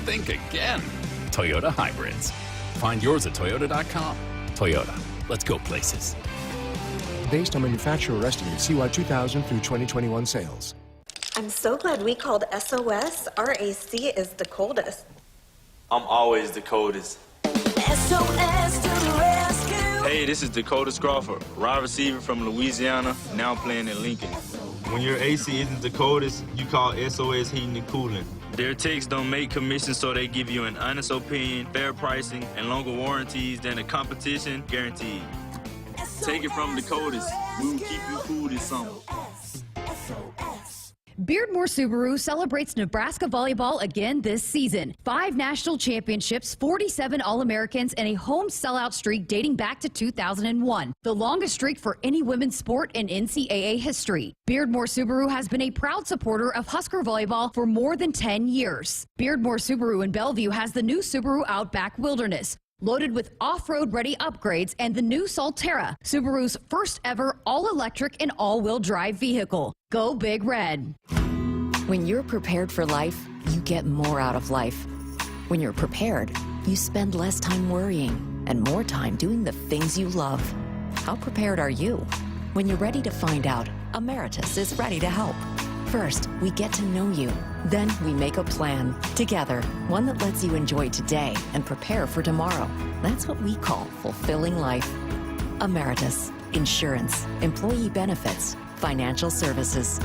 think again. Toyota Hybrids. Find yours at toyota.com. Toyota, let's go places. Based on manufacturer estimates, CY 2000 through 2021 sales. I'm so glad we called SOS. Our AC is the coldest. I'm always the coldest. SOS to the rescue. Hey, this is Dakota Scrawford, wide receiver from Louisiana, now playing in Lincoln. When your AC isn't the coldest, you call SOS Heating and Cooling. Their techs don't make commissions, so they give you an honest opinion, fair pricing, and longer warranties than the competition, guaranteed. Take it from the coldest. We will keep you cool this summer. Beardmore Subaru celebrates Nebraska volleyball again this season. 5 national championships, 47 All-Americans, and a home sellout streak dating back to 2001. The longest streak for any women's sport in NCAA history. Beardmore Subaru has been a proud supporter of Husker volleyball for more than 10 years. Beardmore Subaru in Bellevue has the new Subaru Outback Wilderness, loaded with off-road ready upgrades, and the new Solterra, Subaru's first ever all-electric and all-wheel drive vehicle. Go Big Red. When you're prepared for life, you get more out of life. When you're prepared, you spend less time worrying and more time doing the things you love. How prepared are you? When you're ready to find out, Emeritus is ready to help. First, we get to know you. Then we make a plan together, one that lets you enjoy today and prepare for tomorrow. That's what we call fulfilling life. Emeritus, insurance, employee benefits, financial services.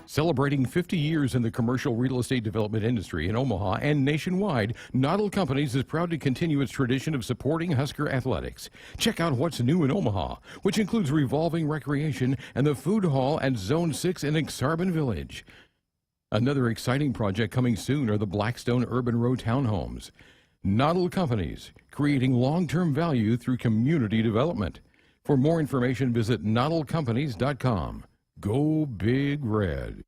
Celebrating 50 years in the commercial real estate development industry in Omaha and nationwide, Noddle Companies is proud to continue its tradition of supporting Husker athletics. Check out what's new in Omaha, which includes revolving recreation and the food hall at Zone 6 in Exarban Village. Another exciting project coming soon are the Blackstone Urban Row townhomes. Noddle Companies, creating long-term value through community development. For more information, visit noddlecompanies.com. Go Big Red.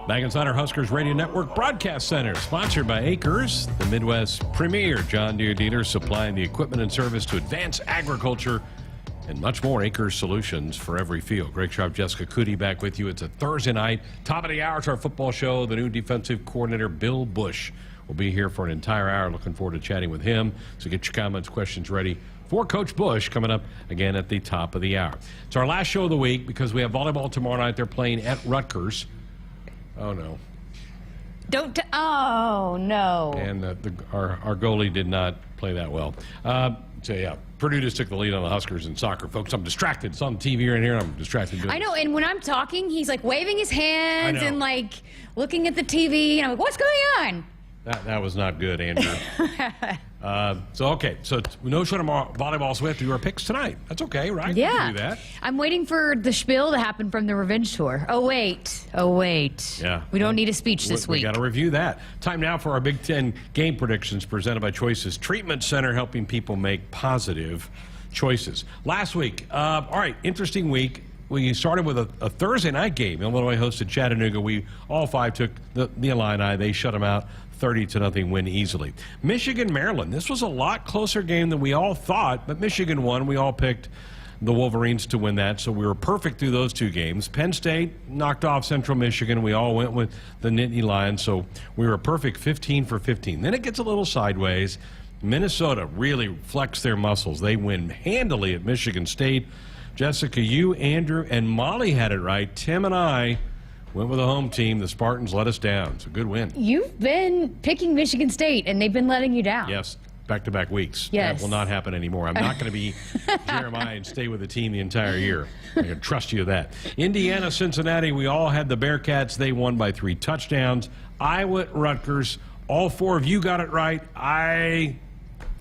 Back inside our Huskers Radio Network Broadcast Center, sponsored by Acres, the Midwest's premier John Deere dealer, supplying the equipment and service to advance agriculture and much more. Acres solutions for every field. Greg Sharpe, Jessica Coody back with you. It's a Thursday night, top of the hour to our football show. The new defensive coordinator, Bill Busch, will be here for an entire hour. Looking forward to chatting with him. So get your comments, questions ready for Coach Busch coming up again at the top of the hour. It's our last show of the week because we have volleyball tomorrow night. They're playing at Rutgers. Oh, no. Oh, no. And our goalie did not play that well. So, yeah, Purdue just took the lead on the Huskers in soccer. Folks, I'm distracted. It's on TV right here, and I'm distracted. I know, and when I'm talking, he's, like, waving his hands and, like, looking at the TV, and I'm like, what's going on? That was not good, Andrew. So no show tomorrow. Volleyball, so we have to do our picks tonight. That's okay, right? Yeah. We can do that. I'm waiting for the spiel to happen from the Revenge Tour. Oh, wait. Yeah. We don't need a speech this week. We got to review that. Time now for our Big Ten game predictions presented by Choices Treatment Center, helping people make positive choices. Last week, all right, interesting week. We started with a Thursday night game. Illinois hosted Chattanooga. We all 5 took the Illini. They shut them out. 30-0 win easily. Michigan, Maryland. This was a lot closer game than we all thought, but Michigan won. We all picked the Wolverines to win that, so we were perfect through those 2 games. Penn State knocked off Central Michigan. We all went with the Nittany Lions, so we were perfect 15 for 15. Then it gets a little sideways. Minnesota really flexed their muscles. They win handily at Michigan State. Jessica, you, Andrew, and Molly had it right. Tim and I went with the home team. The Spartans let us down. It's a good win. You've been picking Michigan State, and they've been letting you down. Yes, back-to-back weeks. Yes. That will not happen anymore. I'm not going to be Jeremiah and stay with the team the entire year. I can trust you with that. Indiana, Cincinnati, we all had the Bearcats. They won by 3 touchdowns. Iowa, Rutgers. All 4 of you got it right. I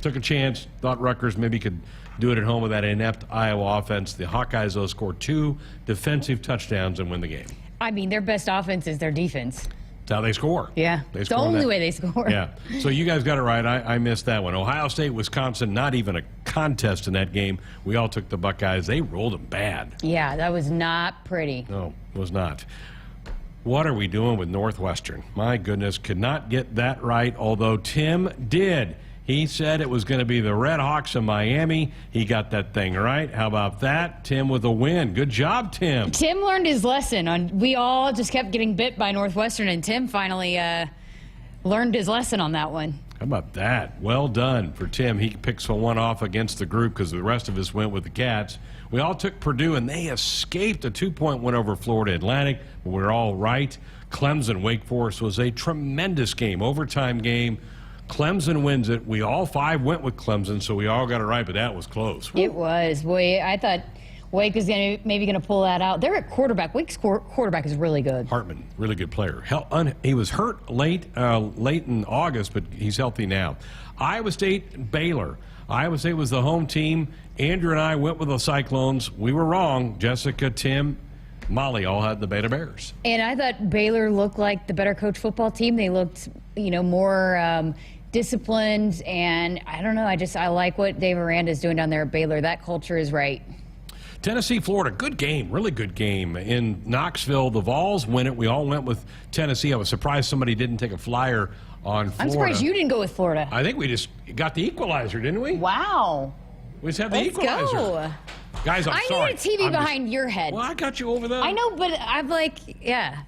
took a chance, thought Rutgers maybe could do it at home with that inept Iowa offense. The Hawkeyes, though, scored 2 defensive touchdowns and win the game. I mean, their best offense is their defense. That's how they score. Yeah, it's the only way they score. Yeah, so you guys got it right. I missed that one. Ohio State, Wisconsin, not even a contest in that game. We all took the Buckeyes. They rolled them bad. Yeah, that was not pretty. No, it was not. What are we doing with Northwestern? My goodness, could not get that right, although Tim did. He said it was going to be the Red Hawks of Miami. He got that thing right. How about that? Tim with a win. Good job, Tim. Tim learned his lesson. We all just kept getting bit by Northwestern, and Tim finally learned his lesson on that one. How about that? Well done for Tim. He picks one off against the group because the rest of us went with the Cats. We all took Purdue, and they escaped a 2-point win over Florida Atlantic. But we're all right. Clemson, Wake Forest was a tremendous game, overtime game. Clemson wins it. We all 5 went with Clemson, so we all got it right, but that was close. It was. Boy, I thought Wake was maybe going to pull that out. They're at quarterback. Wake's quarterback is really good. Hartman, really good player. He was hurt late in August, but he's healthy now. Iowa State, Baylor. Iowa State was the home team. Andrew and I went with the Cyclones. We were wrong. Jessica, Tim, Molly all had the Baylor Bears. And I thought Baylor looked like the better coach football team. They looked, more disciplined, and I don't know. I like what Dave Aranda is doing down there at Baylor. That culture is right. Tennessee, Florida, good game, really good game. In Knoxville, the Vols win it. We all went with Tennessee. I was surprised somebody didn't take a flyer on Florida. I'm surprised you didn't go with Florida. I think we just got the equalizer, didn't we? Wow. We just have the Let's equalizer. Go. Guys, I'm sorry. I need a TV behind your head. Well, I got you over there. I know, but I'm like, yeah.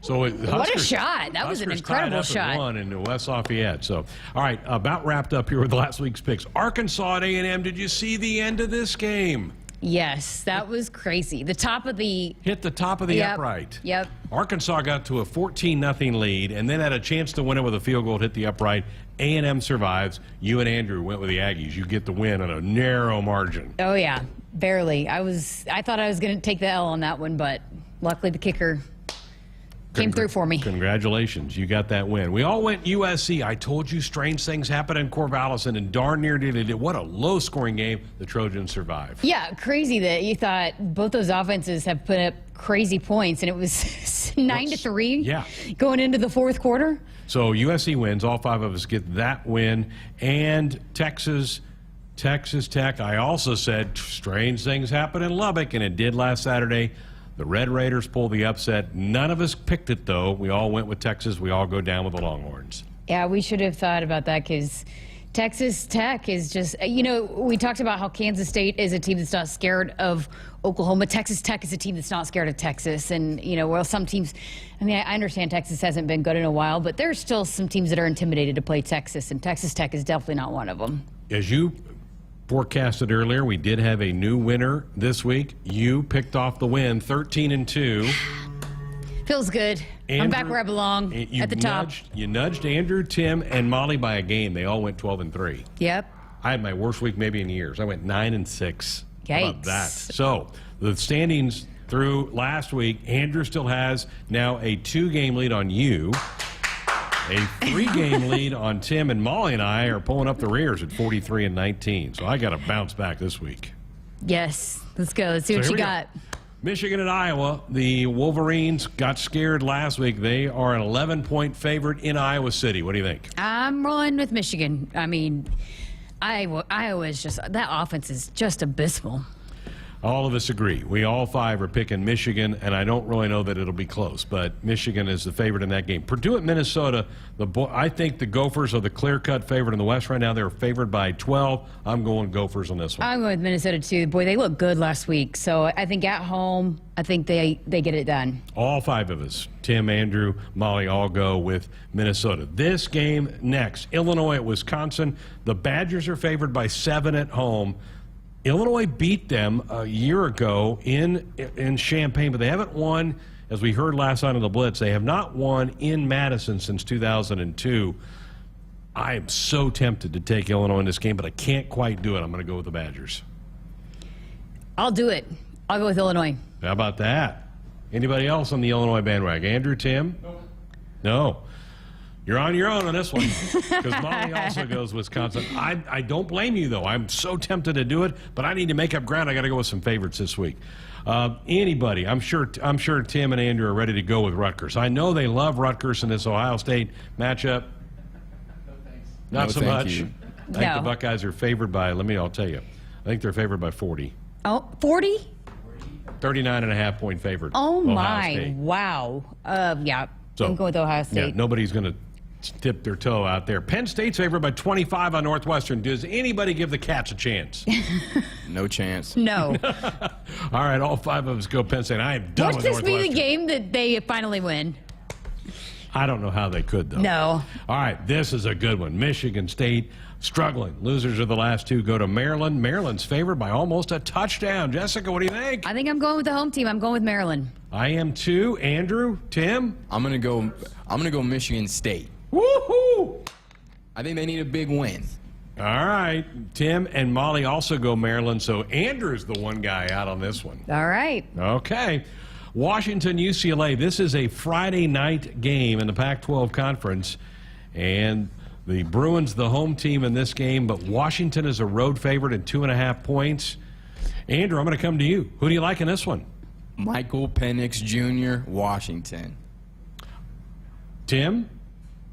So what a shot. That was an incredible shot. One in West Lafayette. So, all right, about wrapped up here with last week's picks. Arkansas at A&M, did you see the end of this game? Yes, that was crazy. Hit the top of the upright. Yep. Arkansas got to a 14-0 lead and then had a chance to win it with a field goal, hit the upright. A&M survives. You and Andrew went with the Aggies. You get the win on a narrow margin. Oh, yeah, barely. I thought I was going to take the L on that one, but luckily the kicker came through for me. Congratulations. You got that win. We all went USC. I told you strange things happen in Corvallis, and darn near did it. What a low-scoring game. The Trojans survived. Yeah, crazy that you thought both those offenses have put up crazy points, and it was 9-3 going into the fourth quarter. So USC wins. All 5 of us get that win. And Texas Tech, I also said strange things happen in Lubbock, and it did last Saturday. The Red Raiders pulled the upset. None of us picked it, though. We all went with Texas. We all go down with the Longhorns. Yeah, we should have thought about that because Texas Tech is just, we talked about how Kansas State is a team that's not scared of Oklahoma. Texas Tech is a team that's not scared of Texas. And, some teams, I understand Texas hasn't been good in a while, but there's still some teams that are intimidated to play Texas, and Texas Tech is definitely not one of them. As you forecasted earlier, we did have a new winner this week. You picked off the win, 13-2. Feels good. Andrew, I'm back where I belong, at the top. You nudged Andrew, Tim, and Molly by a game. They all went 12-3. Yep. I had my worst week maybe in years. I went 9-6. How about that? So the standings through last week, Andrew still has now a 2-game lead on you. A 3-game lead on Tim, and Molly and I are pulling up the rears at 43-19. So I got to bounce back this week. Yes. Let's go. Let's see what you got. Michigan and Iowa. The Wolverines got scared last week. They are an 11-point favorite in Iowa City. What do you think? I'm rolling with Michigan. Iowa is just, that offense is just abysmal. All of us agree. We all 5 are picking Michigan, and I don't really know that it'll be close, but Michigan is the favorite in that game. Purdue at Minnesota, I think the Gophers are the clear-cut favorite in the West right now. They're favored by 12. I'm going Gophers on this one. I'm going with Minnesota, too. Boy, they looked good last week, so I think at home, I think they get it done. All 5 of us, Tim, Andrew, Molly, all go with Minnesota. This game next, Illinois at Wisconsin. The Badgers are favored by 7 at home. Illinois beat them a year ago in Champaign, but they haven't won, as we heard last night on the Blitz, they have not won in Madison since 2002. I am so tempted to take Illinois in this game, but I can't quite do it. I'm going to go with the Badgers. I'll do it. I'll go with Illinois. How about that? Anybody else on the Illinois bandwagon? Andrew, Tim? No. You're on your own on this one because Molly also goes Wisconsin. I don't blame you, though. I'm so tempted to do it, but I need to make up ground. I got to go with some favorites this week. Anybody? I'm sure Tim and Andrew are ready to go with Rutgers. I know they love Rutgers in this Ohio State matchup. No, thanks. Not so much. I think the Buckeyes are favored by, I'll tell you. I think they're favored by 40. Oh, 40? 39.5-point favorite. Oh, Ohio my. State. Wow. Yeah. So, I'm going with Ohio State. Yeah, nobody's going to tip their toe out there. Penn State's favored by 25 on Northwestern. Does anybody give the Cats a chance? No chance. No. All right, all 5 of us go Penn State. I am done with Northwestern. Watch this be the game that they finally win. I don't know how they could, though. No. All right, this is a good one. Michigan State struggling. Losers of the last two go to Maryland. Maryland's favored by almost a touchdown. Jessica, what do you think? I think I'm going with the home team. I'm going with Maryland. I am too. Andrew, Tim? I'm gonna go Michigan State. Woohoo! I think they need a big win. All right. Tim and Molly also go Maryland, so Andrew's the one guy out on this one. All right. Okay. Washington, UCLA. This is a Friday night game in the Pac-12 Conference, and the Bruins the home team in this game, but Washington is a road favorite at 2.5 points. Andrew, I'm going to come to you. Who do you like in this one? Michael Penix Jr., Washington. Tim?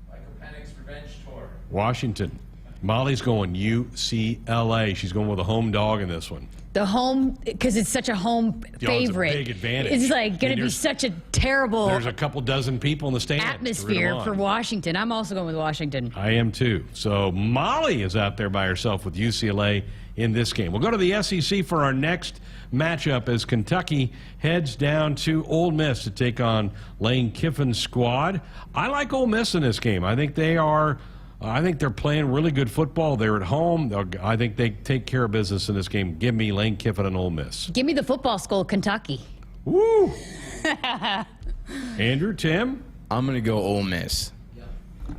Michael Penix revenge tour. Washington. Molly's going UCLA. She's going with a home dog in this one. The home, because it's such a home favorite. It's a big advantage. It's like going to be such a terrible There's a couple dozen people in the stands. atmosphere for Washington. I'm also going with Washington. I am too. So Molly is out there by herself with UCLA in this game. We'll go to the SEC for our next matchup as Kentucky heads down to Ole Miss to take on Lane Kiffin's squad. I like Ole Miss in this game. I think they're playing really good football. They're at home. I think they take care of business in this game. Give me Lane Kiffin and Ole Miss. Give me the football school, Kentucky. Woo! Andrew, Tim? I'm going to go Ole Miss.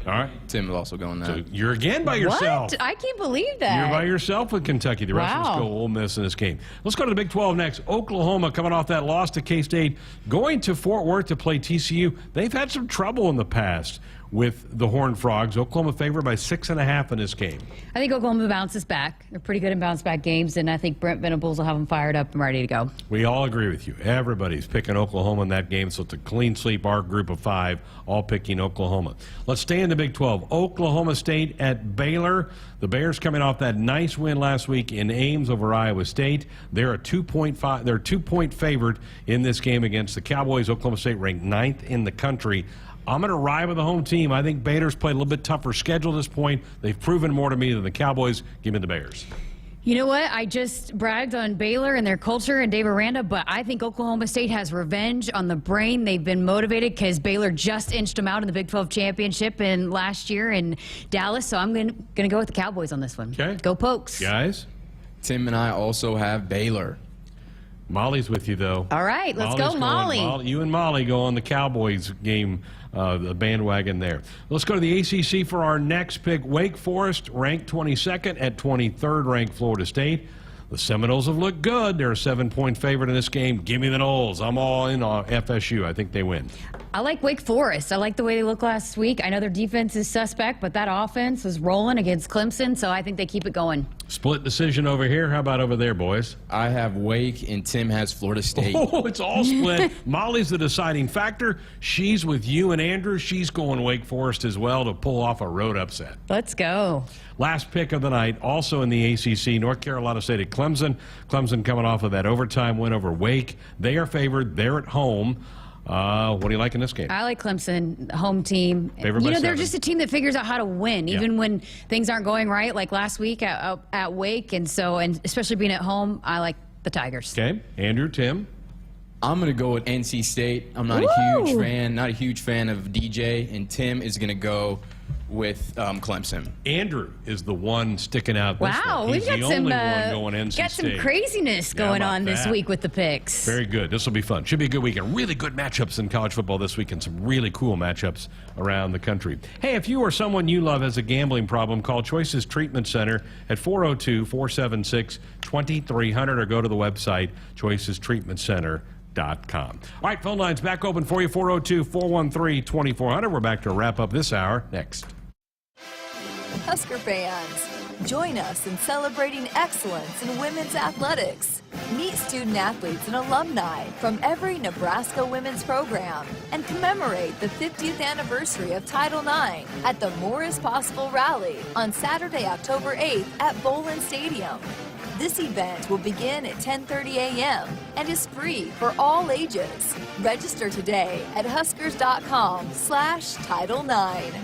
All right. Tim is also going that. So you're again by yourself. What? I can't believe that. You're by yourself with Kentucky. The rest of us go Ole Miss in this game. Let's go to the Big 12 next. Oklahoma coming off that loss to K-State, going to Fort Worth to play TCU. They've had some trouble in the past with the Horned Frogs. Oklahoma favored by 6.5 in this game. I think Oklahoma bounces back. They're pretty good in bounce-back games, and I think Brent Venables will have them fired up and ready to go. We all agree with you. Everybody's picking Oklahoma in that game, so it's a clean sweep. Our group of 5 all picking Oklahoma. Let's stay in the Big 12. Oklahoma State at Baylor. The Bears coming off that nice win last week in Ames over Iowa State. They're a 2-point favorite in this game against the Cowboys. Oklahoma State ranked 9th in the country. I'm going to ride with the home team. I think Baylor's played a little bit tougher schedule at this point. They've proven more to me than the Cowboys. Give me the Bears. You know what? I just bragged on Baylor and their culture and Dave Aranda, but I think Oklahoma State has revenge on the brain. They've been motivated because Baylor just inched them out in the Big 12 championship last year in Dallas, so I'm going to go with the Cowboys on this one. Okay. Go Pokes. Guys? Tim and I also have Baylor. Molly's with you, though. All right, let's go, Molly. You and Molly go on the Cowboys game, the bandwagon there. Let's go to the ACC for our next pick. Wake Forest ranked 22nd at 23rd ranked Florida State. The Seminoles have looked good. They're a 7-point favorite in this game. Give me the Noles. I'm all in on FSU. I think they win. I like Wake Forest. I like the way they looked last week. I know their defense is suspect, but that offense is rolling against Clemson, so I think they keep it going. Split decision over here. How about over there, boys? I have Wake, and Tim has Florida State. Oh, it's all split. Molly's the deciding factor. She's with you and Andrew. She's going Wake Forest as well to pull off a road upset. Let's go. Last pick of the night, also in the ACC, North Carolina State at Clemson. Clemson coming off of that overtime win over Wake. They are favored. They're at home. What do you like in this game? I like Clemson, home team. Favored by 7. They're just a team that figures out how to win, even when things aren't going right, like last week at Wake. And especially being at home, I like the Tigers. Okay. Andrew, Tim? I'm going to go with NC State. I'm not a huge fan of DJ, and Tim is going to go with Clemson. Andrew is the one sticking out this Wow, week. He's we've got the only one going NC got State. some craziness going on this week with the picks. Very good. This will be fun. Should be a good weekend. Really good matchups in college football this week and some really cool matchups around the country. Hey, if you or someone you love has a gambling problem, call Choices Treatment Center at 402-476-2300 or go to the website choicestreatmentcenter.com. All right, phone lines back open for you, 402-413-2400. We're back to wrap up this hour next. Husker fans, join us in celebrating excellence in women's athletics. Meet student athletes and alumni from every Nebraska women's program and commemorate the 50th anniversary of Title IX at the More is Possible Rally on Saturday, October 8th at Bolin Stadium. This event will begin at 10:30 a.m. and is free for all ages. Register today at huskers.com/Title IX.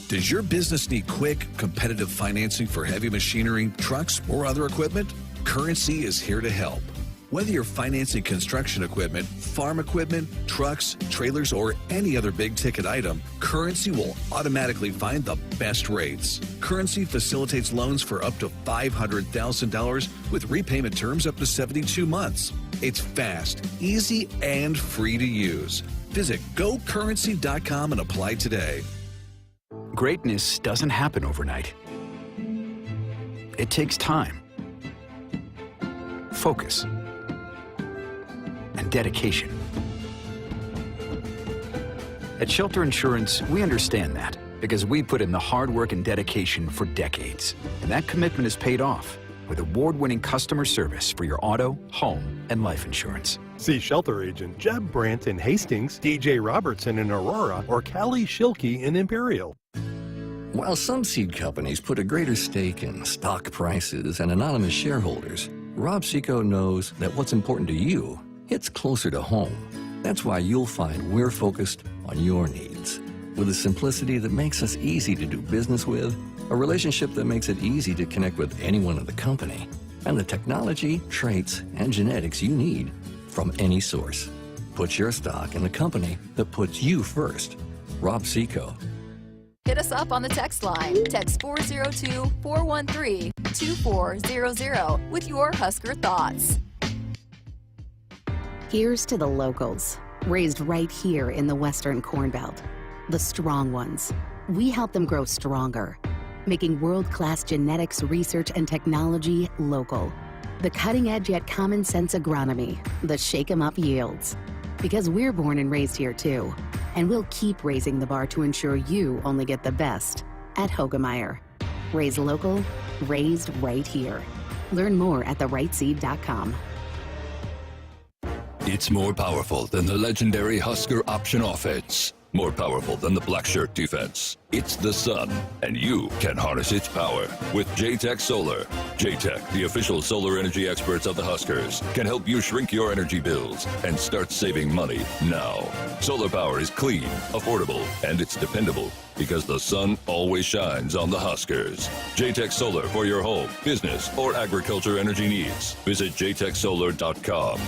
Does your business need quick, competitive financing for heavy machinery, trucks, or other equipment? Currency is here to help. Whether you're financing construction equipment, farm equipment, trucks, trailers, or any other big-ticket item, Currency will automatically find the best rates. Currency facilitates loans for up to $500,000 with repayment terms up to 72 months. It's fast, easy, and free to use. Visit GoCurrency.com and apply today. Greatness doesn't happen overnight. It takes time, focus, and dedication. At Shelter Insurance, we understand that because we put in the hard work and dedication for decades. And that commitment is paid off with award-winning customer service for your auto, home, and life insurance. See Shelter Agent Jeb Brandt in Hastings, DJ Robertson in Aurora, or Callie Schilke in Imperial. While some seed companies put a greater stake in stock prices and anonymous shareholders, Rob Seco knows that what's important to you hits closer to home. That's why you'll find we're focused on your needs. With a simplicity that makes us easy to do business with, a relationship that makes it easy to connect with anyone in the company, and the technology, traits, and genetics you need from any source. Put your stock in the company that puts you first. Rob Seco. Hit us up on the text line. Text 402-413-2400 with your Husker thoughts. Here's to the locals, raised right here in the Western Corn Belt. The strong ones. We help them grow stronger, making world-class genetics research and technology local. The cutting-edge yet common-sense agronomy, the shake-em-up yields. Because we're born and raised here too, and we'll keep raising the bar to ensure you only get the best at Hogemeyer. Raised local, raised right here. Learn more at therightseed.com. It's more powerful than the legendary Husker option offense. More powerful than the black shirt defense. It's the sun, and you can harness its power with J-Tech Solar. J-Tech, the official solar energy experts of the Huskers, can help you shrink your energy bills and start saving money now. Solar power is clean, affordable, and it's dependable because the sun always shines on the Huskers. J-Tech Solar for your home, business, or agriculture energy needs. Visit jtechsolar.com.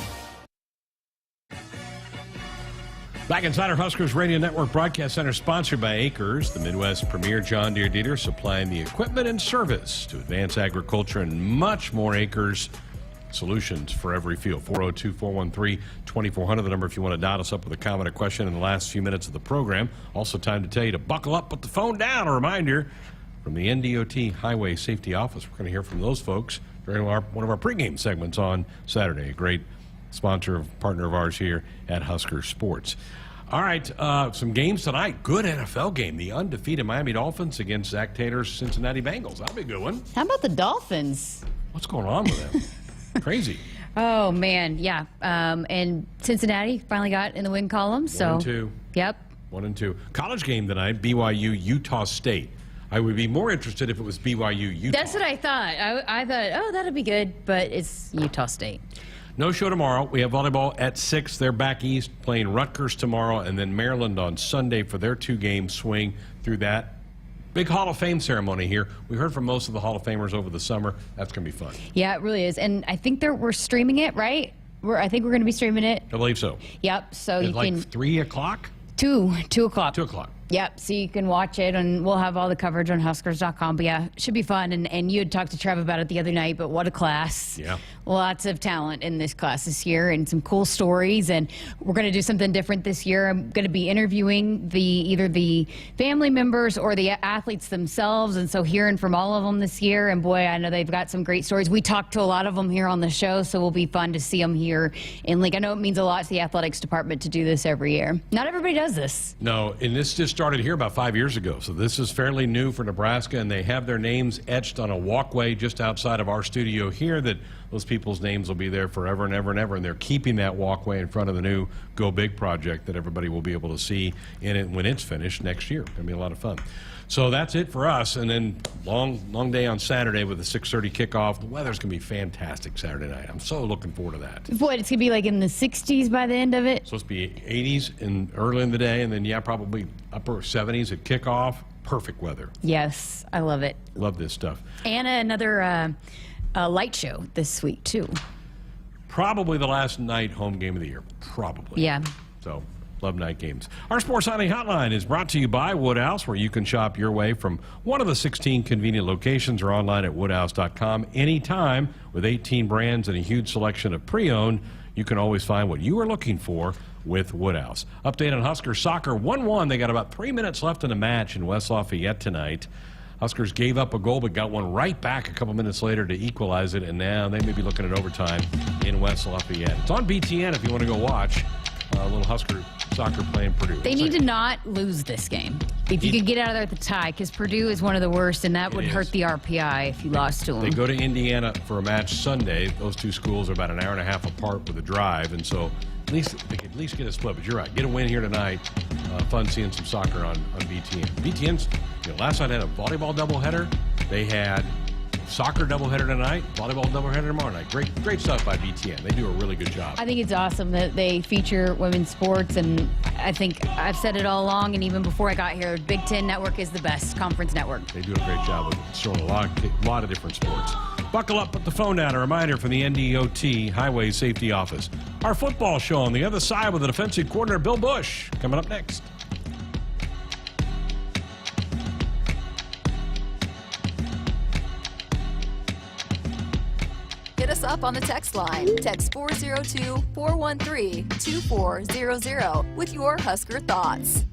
Back inside our Huskers Radio Network Broadcast Center, sponsored by Acres, the Midwest premier John Deere dealer, supplying the equipment and service to advance agriculture and much more. Acres solutions for every field. 402-413-2400, the number if you want to dial us up with a comment or question in the last few minutes of the program. Also time to tell you to buckle up, put the phone down. A reminder from the NDOT Highway Safety Office. We're going to hear from those folks during one of our pregame segments on Saturday. A great partner of ours here at Husker Sports. All right, some games tonight. Good NFL game. The undefeated Miami Dolphins against Zach Taylor's Cincinnati Bengals. That'll be a good one. How about the Dolphins? What's going on with them? Crazy. Oh, man, yeah. And Cincinnati finally got in the win column. 1 and 2. Yep. 1 and 2. College game tonight, BYU, Utah State. I would be more interested if it was BYU, Utah. That's what I thought. I thought, oh, that'd be good, but it's Utah State. No show tomorrow. We have volleyball at 6. They're back east playing Rutgers tomorrow, and then Maryland on Sunday for their 2-game swing through that big Hall of Fame ceremony here. We heard from most of the Hall of Famers over the summer. That's going to be fun. Yeah, it really is. And I think we're streaming it, right? I think we're going to be streaming it. I believe so. Yep. So it's you like can 3 o'clock? 2 o'clock. 2 o'clock. Yep, so you can watch it, and we'll have all the coverage on Huskers.com. But yeah, it should be fun. And you had talked to Trev about it the other night, but what a class. Yeah. Lots of talent in this class this year and some cool stories. And we're going to do something different this year. I'm going to be interviewing either the family members or the athletes themselves. And so hearing from all of them this year. And boy, I know they've got some great stories. We talked to a lot of them here on the show, so it'll be fun to see them here in Link. I know it means a lot to the athletics department to do this every year. Not everybody does this. No, and this just started here about 5 years ago, so this is fairly new for Nebraska, and they have their names etched on a walkway just outside of our studio here that those people's names will be there forever and ever and ever, and they're keeping that walkway in front of the new Go Big project that everybody will be able to see in it when it's finished next year. It's going to be a lot of fun. So that's it for us, and then long day on Saturday with a 6:30 kickoff. The weather's going to be fantastic Saturday night. I'm so looking forward to that. What, it's going to be like in the 60s by the end of it? It's supposed to be 80s early in the day, and then, yeah, probably upper 70s at kickoff. Perfect weather. Yes, I love it. Love this stuff. And another light show this week, too. probably the last night home game of the year. Probably. Yeah. So, love night games. Our Sports Hunting Hotline is brought to you by Woodhouse, where you can shop your way from one of the 16 convenient locations or online at woodhouse.com anytime. With 18 brands and a huge selection of pre-owned, you can always find what you are looking for with Woodhouse. Update on Huskers soccer 1-1. They got about 3 minutes left in the match in West Lafayette tonight. Huskers gave up a goal but got one right back a couple minutes later to equalize it, and now they may be looking at overtime in West Lafayette. It's on BTN if you want to go watch a little Husker soccer playing Purdue. They need to not lose this game. If you could get out of there with the tie, because Purdue is one of the worst, and that would hurt the RPI if you lost to them. They go to Indiana for a match Sunday. Those two schools are about an hour and a half apart with a drive, and so at least they could at least get a split. But you're right, get a win here tonight. Fun seeing some soccer on BTN. BTN's, last night had a volleyball doubleheader. They had soccer doubleheader tonight, volleyball doubleheader tomorrow night. Great stuff by BTN. They do a really good job. I think it's awesome that they feature women's sports, and I think I've said it all along, and even before I got here, Big Ten Network is the best conference network. They do a great job of showing a lot of different sports. Buckle up, put the phone down. A reminder from the NDOT Highway Safety Office. Our football show on the other side with the defensive coordinator, Bill Busch, coming up next. Hit us up on the text line. Text 402-413-2400 with your Husker thoughts.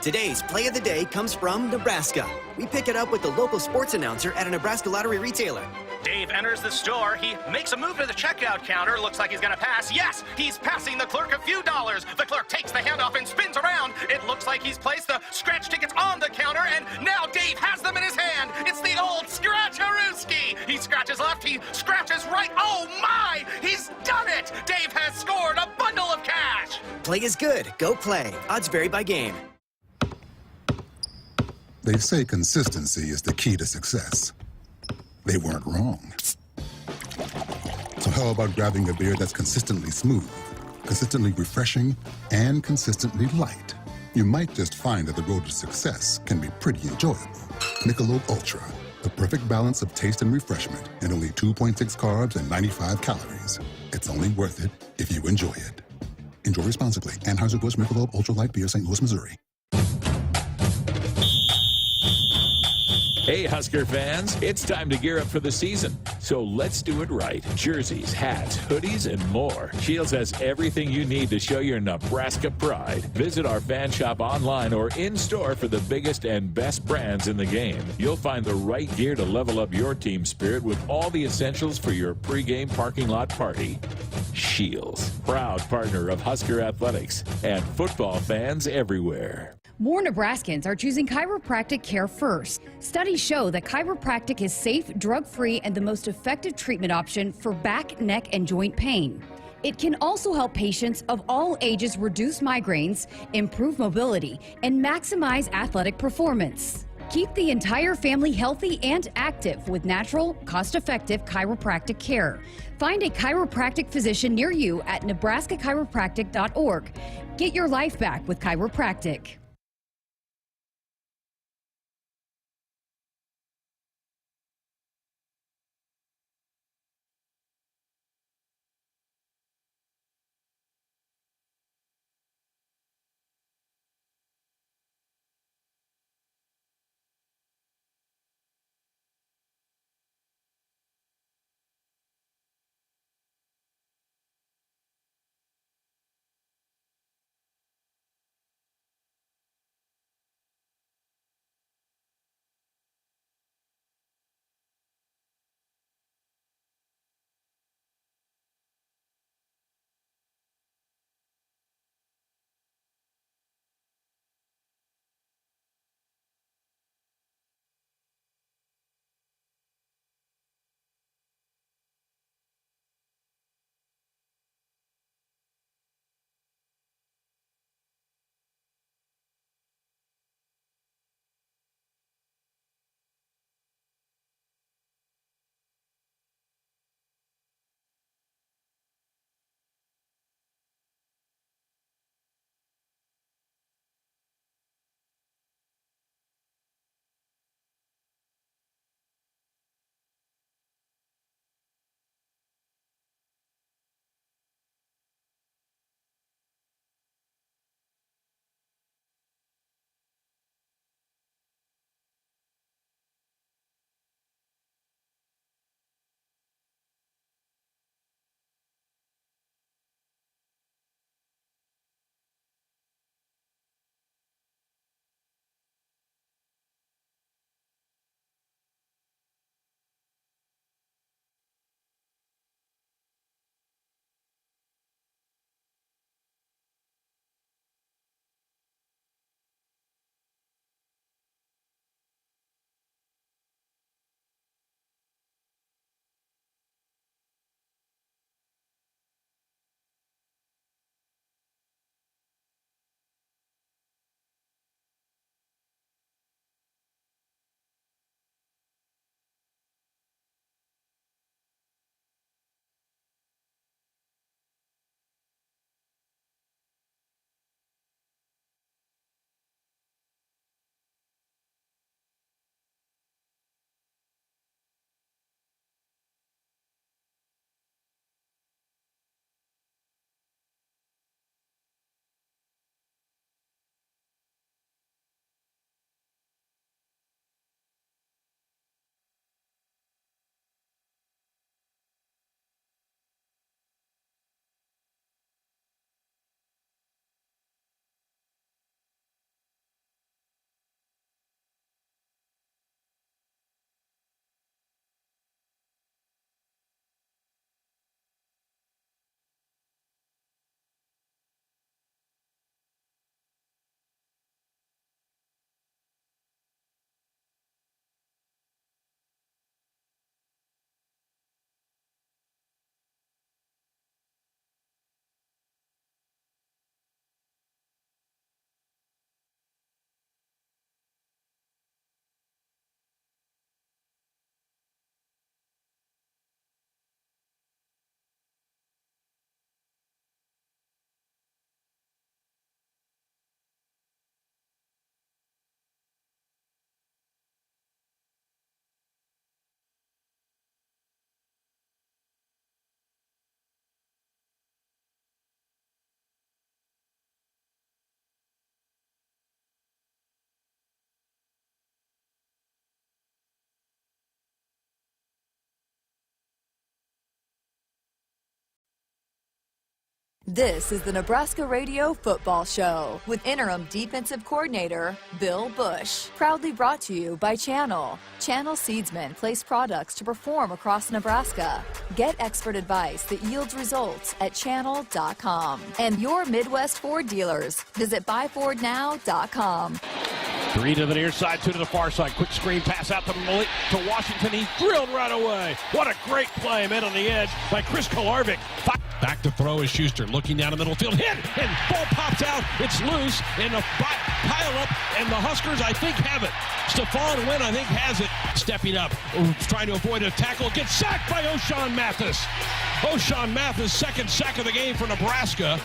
Today's play of the day comes from Nebraska. We pick it up with the local sports announcer at a Nebraska lottery retailer. Dave enters the store. He makes a move to the checkout counter. Looks like he's going to pass. Yes, he's passing the clerk a few dollars. The clerk takes the handoff and spins around. It looks like he's placed the scratch tickets on the counter, and now Dave has them in his hand. It's the old Scratcherooski. He scratches left. He scratches right. Oh, my! He's done it! Dave has scored a bundle of cash. Play is good. Go play. Odds vary by game. They say consistency is the key to success. They weren't wrong. So how about grabbing a beer that's consistently smooth, consistently refreshing, and consistently light? You might just find that the road to success can be pretty enjoyable. Michelob Ultra, the perfect balance of taste and refreshment, and only 2.6 carbs and 95 calories. It's only worth it if you enjoy it. Enjoy responsibly. Anheuser-Busch Michelob Ultra Light Beer, St. Louis, Missouri. Hey, Husker fans, it's time to gear up for the season. So let's do it right. Jerseys, hats, hoodies, and more. Shields has everything you need to show your Nebraska pride. Visit our fan shop online or in-store for the biggest and best brands in the game. You'll find the right gear to level up your team spirit with all the essentials for your pregame parking lot party. Shields, proud partner of Husker Athletics and football fans everywhere. More Nebraskans are choosing chiropractic care first. Studies show that chiropractic is safe, drug-free, and the most effective treatment option for back, neck, and joint pain. It can also help patients of all ages reduce migraines, improve mobility, and maximize athletic performance. Keep the entire family healthy and active with natural, cost-effective chiropractic care. Find a chiropractic physician near you at nebraska-chiropractic.org. Get your life back with chiropractic. This is the Nebraska Radio Football Show with interim defensive coordinator Bill Busch. Proudly brought to you by Channel. Channel seedsmen place products to perform across Nebraska. Get expert advice that yields results at channel.com. And your Midwest Ford dealers. Visit buyfordnow.com. 3 to the near side, 2 to the far side. Quick screen pass out to Washington. He's drilled right away. What a great play, man, on the edge by Chris Kolarvik. Back to throw is Schuster, looking down the middle field. Hit, and ball pops out. It's loose in a pile up, and the Huskers, I think, have it. Stephon Wynn, I think, has it. Stepping up, trying to avoid a tackle. Gets sacked by O'Shawn Mathis. O'Shawn Mathis, second sack of the game for Nebraska.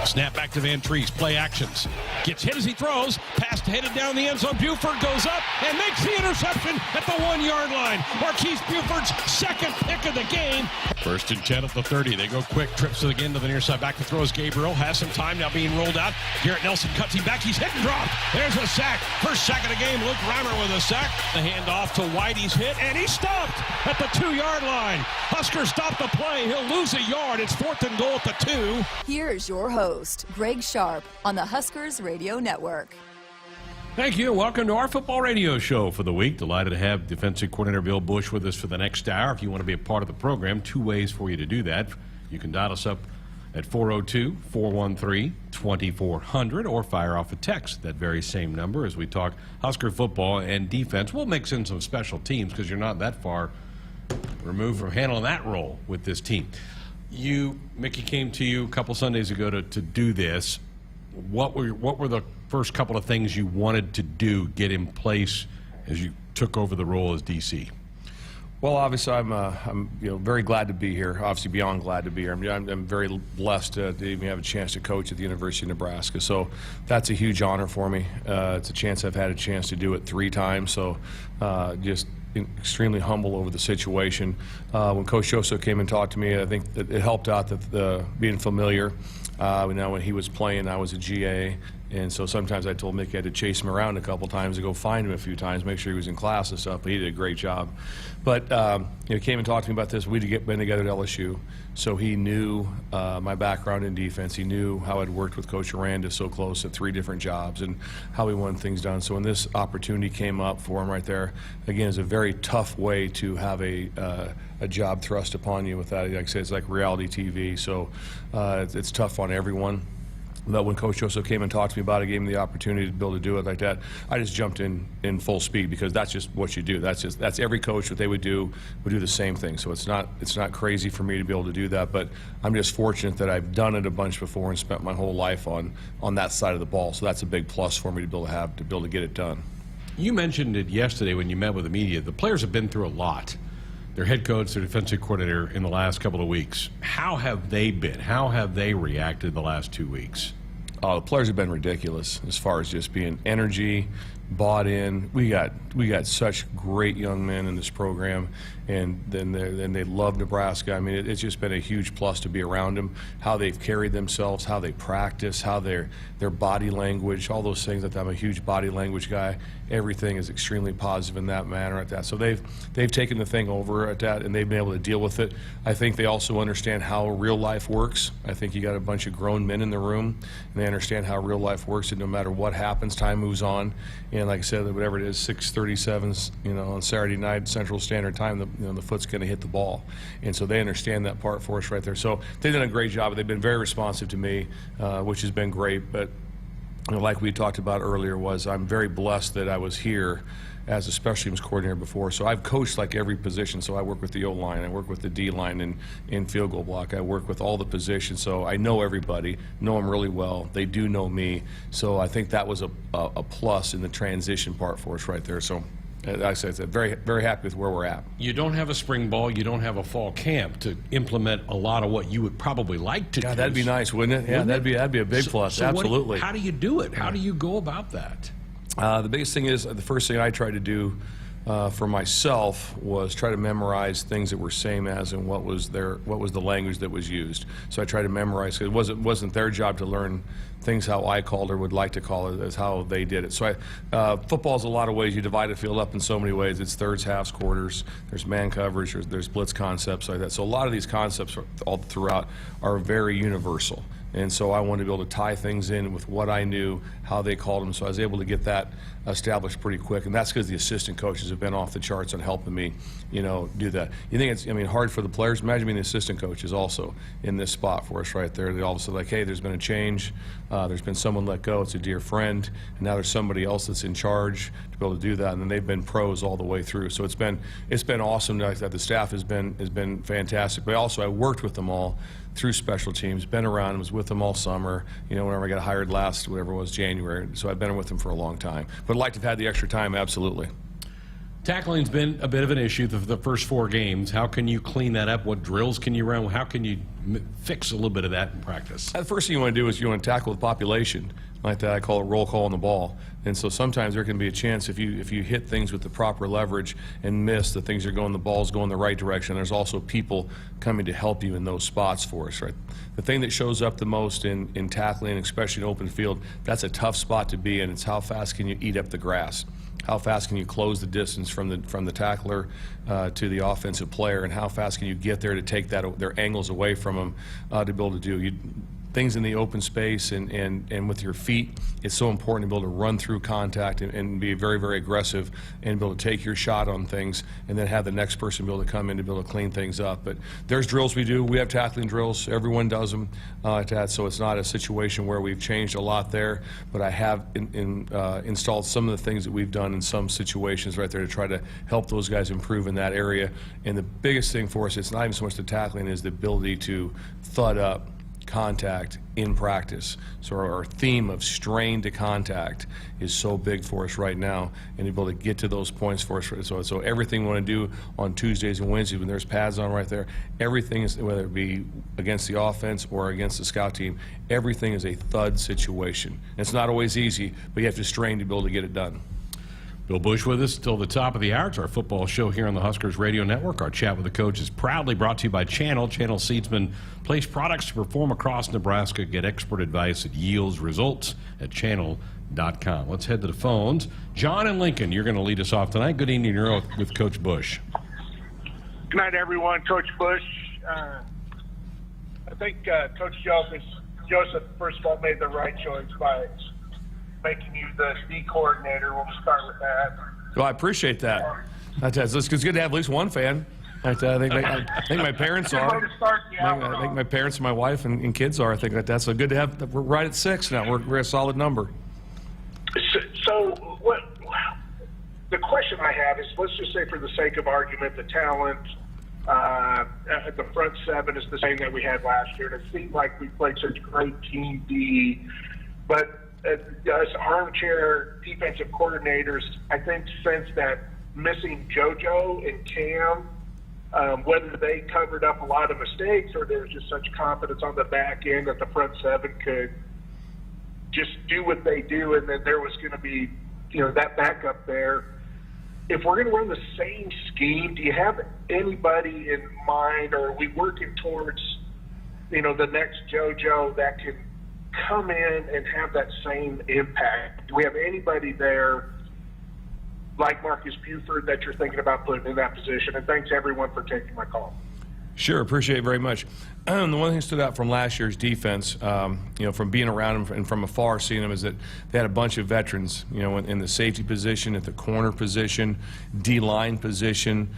Snap back to Van Treese. Play actions. Gets hit as he throws. Pass headed down the end zone. Buford goes up and makes the interception at the 1-yard line. Marquise Buford's second pick of the game. 1st and 10 at the 30. They go quick. Trips again to the near side. Back to throws Gabriel. Has some time now being rolled out. Garrett Nelson cuts him back. He's hit and dropped. There's a sack. First sack of the game. Luke Reimer with a sack. The handoff to White. He's hit and he's stopped at the 2-yard line. Huskers stop the play. He'll lose a yard. It's 4th and goal at the 2. Here's your host, Greg Sharpe, on the Huskers Radio Network. Thank you. Welcome to our football radio show for the week. Delighted to have defensive coordinator Bill Busch with us for the next hour. If you want to be a part of the program, 2 ways for you to do that. You can dial us up at 402-413-2400 or fire off a text, that very same number, as we talk Husker football and defense. We'll mix in some special teams because you're not that far removed from handling that role with this team. Mickey came to you a couple Sundays ago to do this. What were the first couple of things you wanted to do, get in place as you took over the role as DC? Well, obviously, I'm very glad to be here. Obviously, beyond glad to be here. I'm very blessed to even have a chance to coach at the University of Nebraska. So that's a huge honor for me. It's a chance I've had a chance to do it 3 times. So just extremely humble over the situation. When Coach Joso came and talked to me, I think that it helped out that being familiar. When he was playing, I was a GA. And so sometimes I told Mickey I had to chase him around a couple times to go find him a few times, make sure he was in class and stuff, but he did a great job. But he came and talked to me about this. We'd been together at LSU, so he knew my background in defense. He knew how I'd worked with Coach Aranda so close at 3 different jobs and how we wanted things done. So when this opportunity came up for him right there, again, it's a very tough way to have a job thrust upon you with that. Like I said, it's like reality TV, so it's tough on everyone. But when Coach Joso came and talked to me about it, gave me the opportunity to be able to do it like that, I just jumped in full speed because that's just what you do. That's every coach, what they would do the same thing. So it's not crazy for me to be able to do that, but I'm just fortunate that I've done it a bunch before and spent my whole life on that side of the ball. So that's a big plus for me to be able to get it done. You mentioned it yesterday when you met with the media. The players have been through a lot. Their head coach, their defensive coordinator in the last couple of weeks. How have they been? How have they reacted the last 2 weeks? The players have been ridiculous as far as just being energy, bought in. We got such great young men in this program, and then they love Nebraska. I mean, it's just been a huge plus to be around them. How they've carried themselves, how they practice, how their body language, all those things. That I'm a huge body language guy. Everything is extremely positive in that manner at that. So they've taken the thing over at that, and they've been able to deal with it. I think they also understand how real life works. I think you got a bunch of grown men in the room, and they understand how real life works. And no matter what happens, time moves on. And like I said, whatever it is, 6:37, on Saturday night Central Standard Time, the foot's going to hit the ball, and so they understand that part for us right there. So they've done a great job. They've been very responsive to me, which has been great. But like we talked about earlier, I'm very blessed that I was here as a special teams coordinator before. So I've coached like every position. So I work with the O-line, I work with the D-line in field goal block. I work with all the positions. So I know everybody, know them really well. They do know me. So I think that was a plus in the transition part for us right there. So like I said, very, very happy with where we're at. You don't have a spring ball, you don't have a fall camp to implement a lot of what you would probably like to do. That'd be nice, wouldn't it? Yeah, that'd be a big plus. So absolutely. How do you do it? How do you go about that? The biggest thing is, the first thing I try to do for myself was try to memorize things that were same as and what was the language that was used. So I tried to memorize. It wasn't their job to learn things how I called or would like to call it as how they did it. So football's a lot of ways. You divide a field up in so many ways. It's thirds, halves, quarters. There's man coverage. There's blitz concepts like that. So a lot of these concepts all throughout are very universal. And so I wanted to be able to tie things in with what I knew, how they called them. So I was able to get that established pretty quick. And that's because the assistant coaches have been off the charts on helping me, do that. You think it's, hard for the players? Imagine being the assistant coaches also in this spot for us right there. They all of a sudden like, hey, there's been a change. There's been someone let go. It's a dear friend. And now there's somebody else that's in charge to be able to do that. And then they've been pros all the way through. So it's been awesome that the staff has been fantastic. But also I worked with them all through special teams, been around, was with them all summer, whenever I got hired last, whatever it was, January. So I've been with them for a long time. But I'd like to have had the extra time, absolutely. Tackling's been a bit of an issue the first 4 games. How can you clean that up? What drills can you run? How can you fix a little bit of that in practice? The first thing you want to do is you want to tackle the population. Like that, I call it roll call on the ball. And so sometimes there can be a chance if you hit things with the proper leverage and miss, the ball's going the right direction. There's also people coming to help you in those spots for us, right? The thing that shows up the most in tackling, especially in open field, that's a tough spot to be in. It's how fast can you eat up the grass? How fast can you close the distance from the tackler to the offensive player, and how fast can you get there to take their angles away from them to be able to do things in the open space and with your feet. It's so important to be able to run through contact and be very, very aggressive and be able to take your shot on things and then have the next person be able to come in to be able to clean things up. But there's drills we do. We have tackling drills. Everyone does them so it's not a situation where we've changed a lot there, but I have installed some of the things that we've done in some situations right there to try to help those guys improve in that area. And the biggest thing for us, it's not even so much the tackling, is the ability to thud up contact in practice. So our theme of strain to contact is so big for us right now, and to be able to get to those points for us. So everything we want to do on Tuesdays and Wednesdays when there's pads on right there, everything is, whether it be against the offense or against the scout team, everything is a thud situation. And it's not always easy, but you have to strain to be able to get it done. Bill Busch with us till the top of the hour. It's our football show here on the Huskers Radio Network. Our chat with the coach is proudly brought to you by Channel. Channel Seedsman place products to perform across Nebraska. Get expert advice that yields results at channel.com. Let's head to the phones. John and Lincoln, you're going to lead us off tonight. Good evening. You're with Coach Busch. Good night, everyone. Coach Busch. I think Coach Joseph, first of all, made the right choice by making you the D coordinator. We'll start with that. Well, I appreciate that. It's good to have at least one fan. I think my parents are. I think my parents and my wife and kids are. I think that's so good to have. We're right at 6 now. We're a solid number. So what? The question I have is, let's just say for the sake of argument, the talent at the front 7 is the same that we had last year. And it seemed like we played such great team D, but as armchair defensive coordinators, I think sense that missing JoJo and Cam, whether they covered up a lot of mistakes or there was just such confidence on the back end that the front 7 could just do what they do, and then there was going to be, that backup there. If we're going to run the same scheme, do you have anybody in mind, or are we working towards, the next JoJo that can come in and have that same impact? Do we have anybody there like Marcus Buford that you're thinking about putting in that position? And thanks everyone for taking my call. Sure, appreciate it very much. The one thing that stood out from last year's defense, from being around them and from afar seeing them, is that they had a bunch of veterans, in the safety position, at the corner position, D-line position,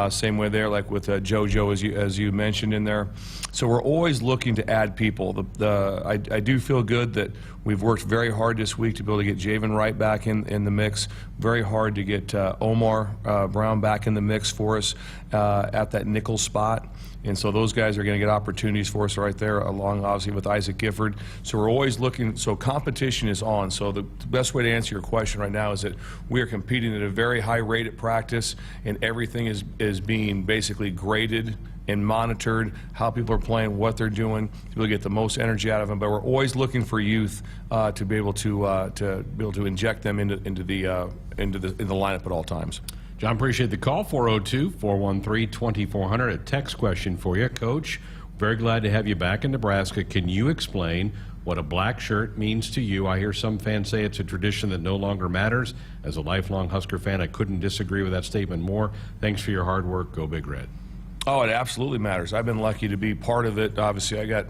same way there, like with JoJo, as you mentioned in there. So we're always looking to add people. I do feel good that we've worked very hard this week to be able to get Javen Wright back in the mix, very hard to get Omar Brown back in the mix for us at that nickel spot. And so those guys are going to get opportunities for us right there, along obviously with Isaac Gifford. So we're always looking. So competition is on. So the best way to answer your question right now is that we are competing at a very high rate at practice, and everything is being basically graded and monitored, how people are playing, what they're doing, to be able to get the most energy out of them. But we're always looking for youth to be able to inject them into the lineup at all times. John, appreciate the call. 402-413-2400. A text question for you. Coach, very glad to have you back in Nebraska. Can you explain what a black shirt means to you? I hear some fans say it's a tradition that no longer matters. As a lifelong Husker fan, I couldn't disagree with that statement more. Thanks for your hard work. Go Big Red. Oh, it absolutely matters. I've been lucky to be part of it. Obviously, I got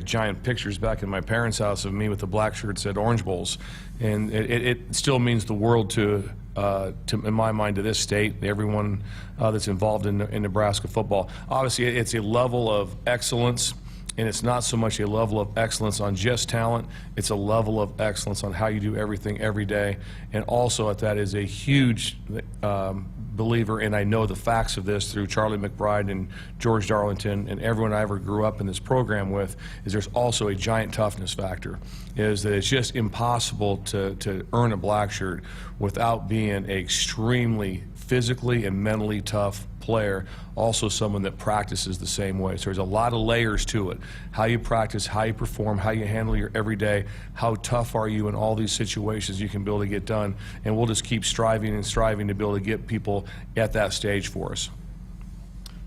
giant pictures back in my parents' house of me with the black shirts at Orange Bowls, and it still means the world to in my mind, to this state, everyone that's involved in Nebraska football. Obviously, it's a level of excellence, and it's not so much a level of excellence on just talent. It's a level of excellence on how you do everything every day, and also at that is a huge believer, and I know the facts of this through Charlie McBride and George Darlington and everyone I ever grew up in this program with, is there's also a giant toughness factor, is that it's just impossible to earn a black shirt without being an extremely physically and mentally tough player, also someone that practices the same way. So there's a lot of layers to it. How you practice, how you perform, how you handle your everyday, how tough are you in all these situations you can be able to get done, and we'll just keep striving and striving to be able to get people at that stage for us.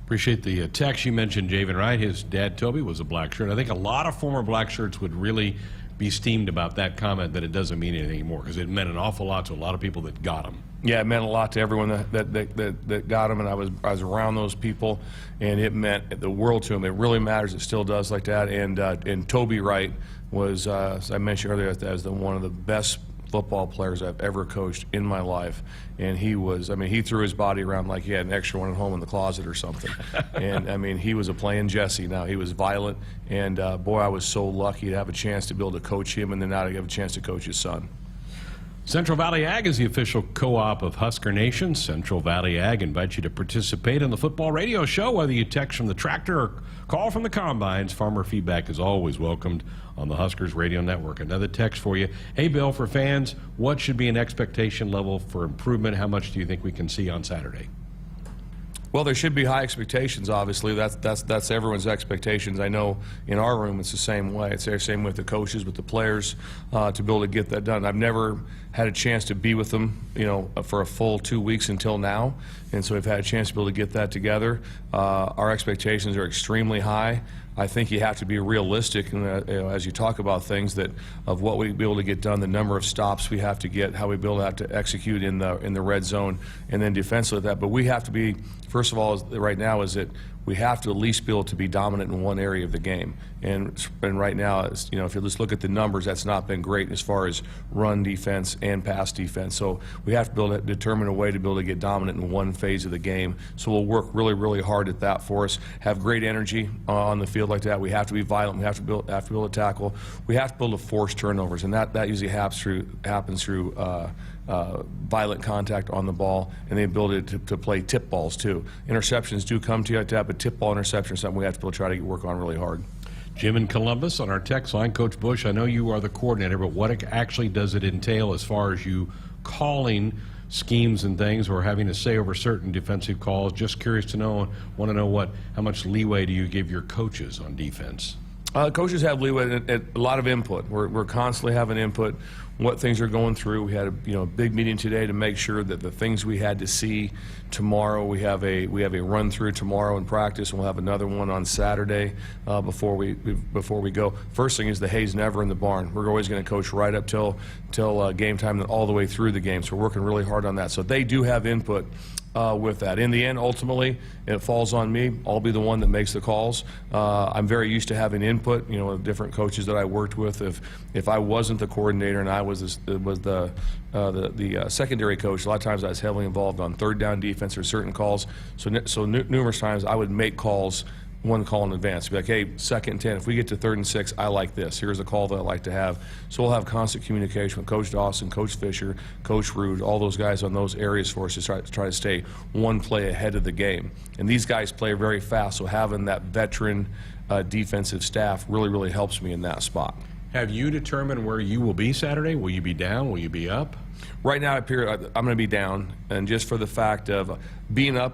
Appreciate the text. You mentioned Javen Wright. His dad, Toby, was a black shirt. I think a lot of former black shirts would really be steamed about that comment that it doesn't mean anything anymore, because it meant an awful lot to a lot of people that got them. Yeah, it meant a lot to everyone that got them, and I was around those people, and it meant the world to them. It really matters. It still does like that. And Toby Wright was, as I mentioned earlier, as one of the best football players I've ever coached in my life. And he was, I mean, he threw his body around like he had an extra one at home in the closet or something. And I mean, he was a playing Jesse. Now, he was violent, and boy, I was so lucky to have a chance to be able to coach him, and then now to have a chance to coach his son. Central Valley Ag is the official co-op of Husker Nation. Central Valley Ag invites you to participate in the football radio show, whether you text from the tractor or call from the combines. Farmer feedback is always welcomed on the Huskers Radio Network. Another text for you. Hey, Bill, for fans, what should be an expectation level for improvement? How much do you think we can see on Saturday? Well, there should be high expectations, obviously. That's everyone's expectations. I know in our room it's the same way. It's the same with the coaches, with the players, to be able to get that done. I've never had a chance to be with them, you know, for a full 2 weeks until now, and so we've had a chance to be able to get that together. Our expectations are extremely high. I think you have to be realistic, and you know, as you talk about things that of what we be able to get done, the number of stops we have to get, how we be able to have to execute in the red zone, and then defensively that. But we have to be, first of all, right now is that we have to at least be able to be dominant in one area of the game. And right now, you know, if you just look at the numbers, that's not been great as far as run defense and pass defense. So we have to be able to determine a way to be able to get dominant in one phase of the game. So we'll work really, really hard at that for us. Have great energy on the field like that. We have to be violent. We have to be able to tackle. We have to be able to force turnovers, and that usually happens through violent contact on the ball, and the ability to play tip balls too. Interceptions do come to you like that, but tip ball interception is something we have to be able to try to work on really hard. Jim in Columbus on our text line. Coach Busch, I know you are the coordinator, but what actually does it entail as far as you calling schemes and things, or having to say over certain defensive calls? Just curious to know, want to know how much leeway do you give your coaches on defense? Coaches have leeway, a lot of input. We're constantly having input, what things are going through. We had a big meeting today to make sure that the things we had to see tomorrow, we have a run through tomorrow in practice, and we'll have another one on Saturday before we go. First thing is the hay's never in the barn. We're always going to coach right up till game time and all the way through the game. So we're working really hard on that. So they do have input with that. In the end, ultimately, it falls on me. I'll be the one that makes the calls. I'm very used to having input, different coaches that I worked with. If I wasn't the coordinator and I was the secondary coach, a lot of times I was heavily involved on third down defense or certain calls. So numerous times I would make calls, one call in advance. Be like, hey, 2nd and 10, if we get to 3rd and 6, I like this. Here's a call that I like to have. So we'll have constant communication with Coach Dawson, Coach Fisher, Coach Rude, all those guys on those areas for us to try to stay one play ahead of the game. And these guys play very fast, so having that veteran defensive staff really, really helps me in that spot. Have you determined where you will be Saturday? Will you be down? Will you be up? Right now, I'm going to be down, and just for the fact of being up,